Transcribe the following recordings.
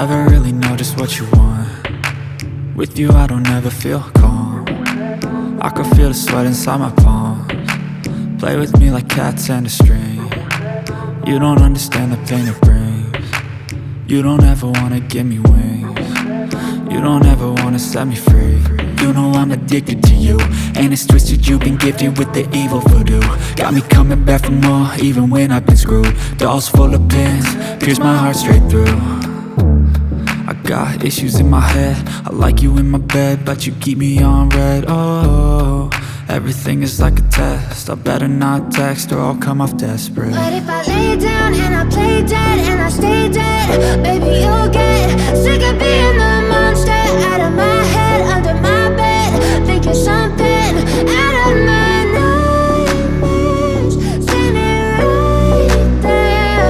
never really know just what you want. With you I don't ever feel calm. I can feel the sweat inside my palms. Play with me like cats and a string. You don't understand the pain it brings. You don't ever wanna give me wings. You don't ever wanna set me free. You know I'm addicted to you, and it's twisted, you've been gifted with the evil voodoo. Got me coming back for more, even when I've been screwed. Dolls full of pins, pierce my heart straight through. I got issues in my head, I like you in my bed, but you keep me on red. Oh, everything is like a test, I better not text or I'll come off desperate. But if I lay down and I play dead and I stay dead, baby you'll get sick of being the monster out of my head, under my bed, thinking something out of my nightmares, standing right there.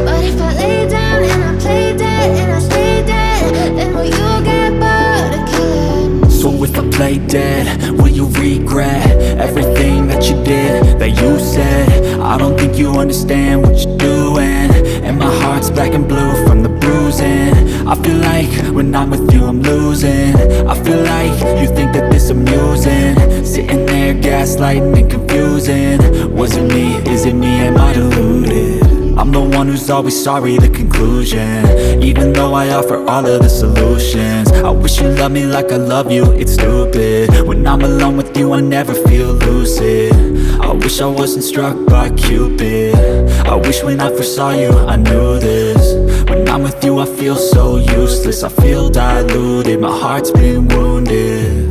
But if I lay down and I play dead and I stay dead, then will you get bored of killing? So if I play dead, will you regret everything that you did, that you said? I don't think you understand what you're doing, and my heart's black and blue from the bruising. I feel like when I'm with you I'm losing. I feel like you think that this amusing, sitting there gaslighting and confusing. Was it me? Is it me? Am I deluded? I'm the one who's always sorry, the conclusion, even though I offer all of the solutions. I wish you loved me like I love you, it's stupid. When I'm alone with you I never feel lucid. I wish I wasn't struck by Cupid. I wish when I first saw you I knew this. When I'm with you I feel so useless, I feel diluted, my heart's been wounded.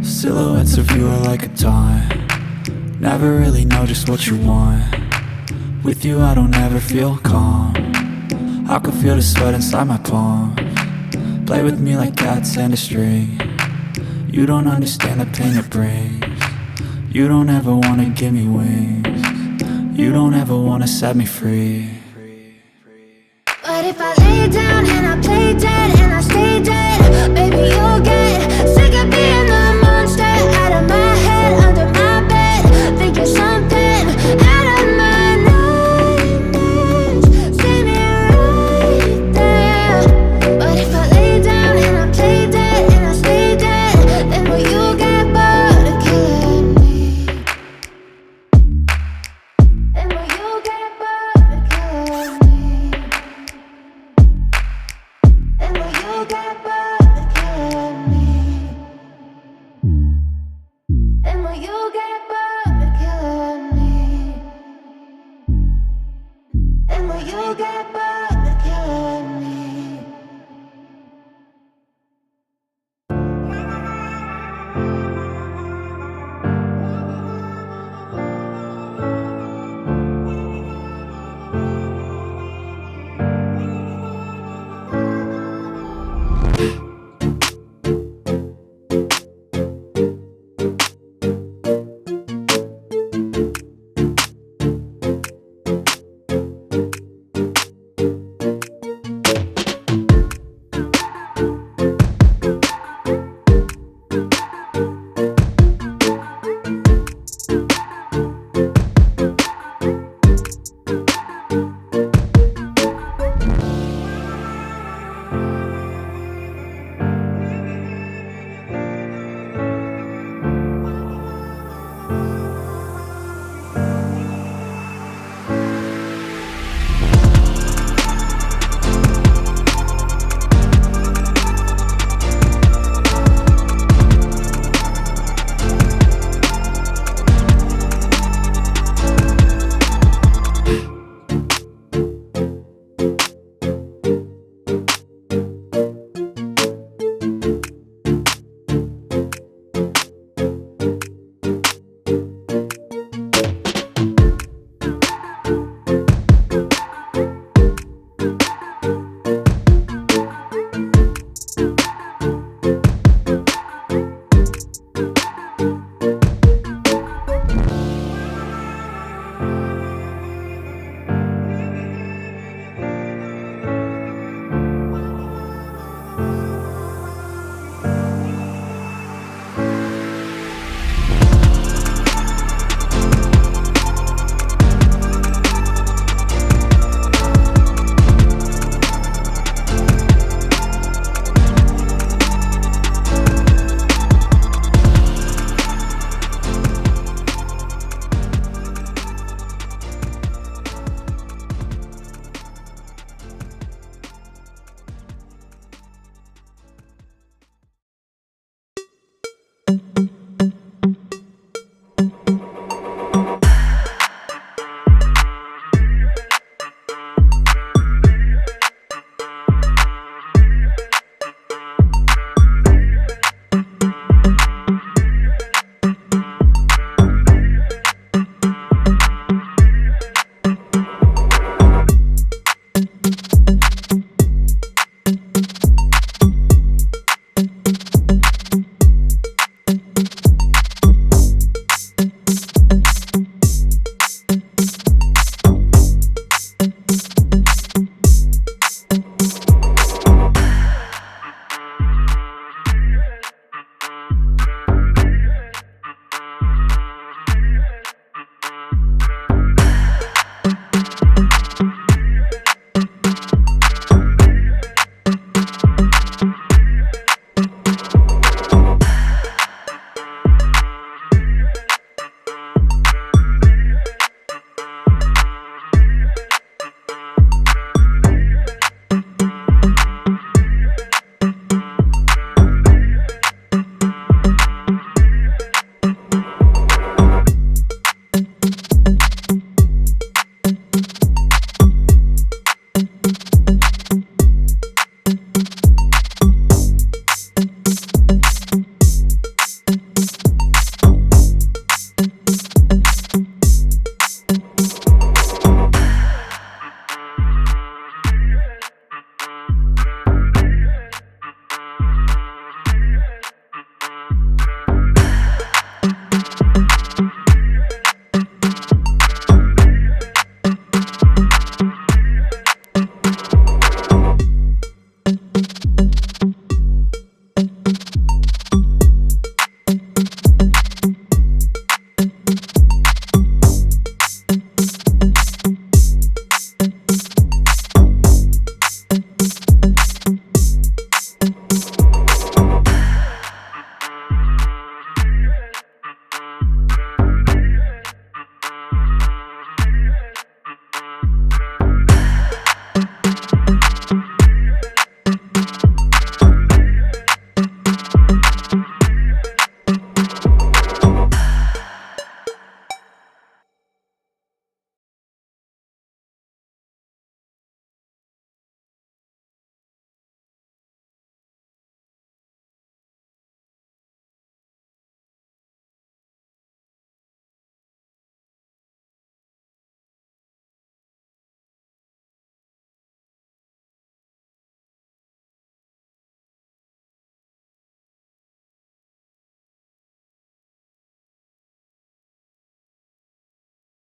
Silhouettes of you are like a taunt, never really know just what you want. With you I don't ever feel calm, I can feel the sweat inside my palms. Play with me like cats and a string. You don't understand the pain it brings. You don't ever wanna give me wings. You don't ever wanna set me free. But if I lay down and I play dead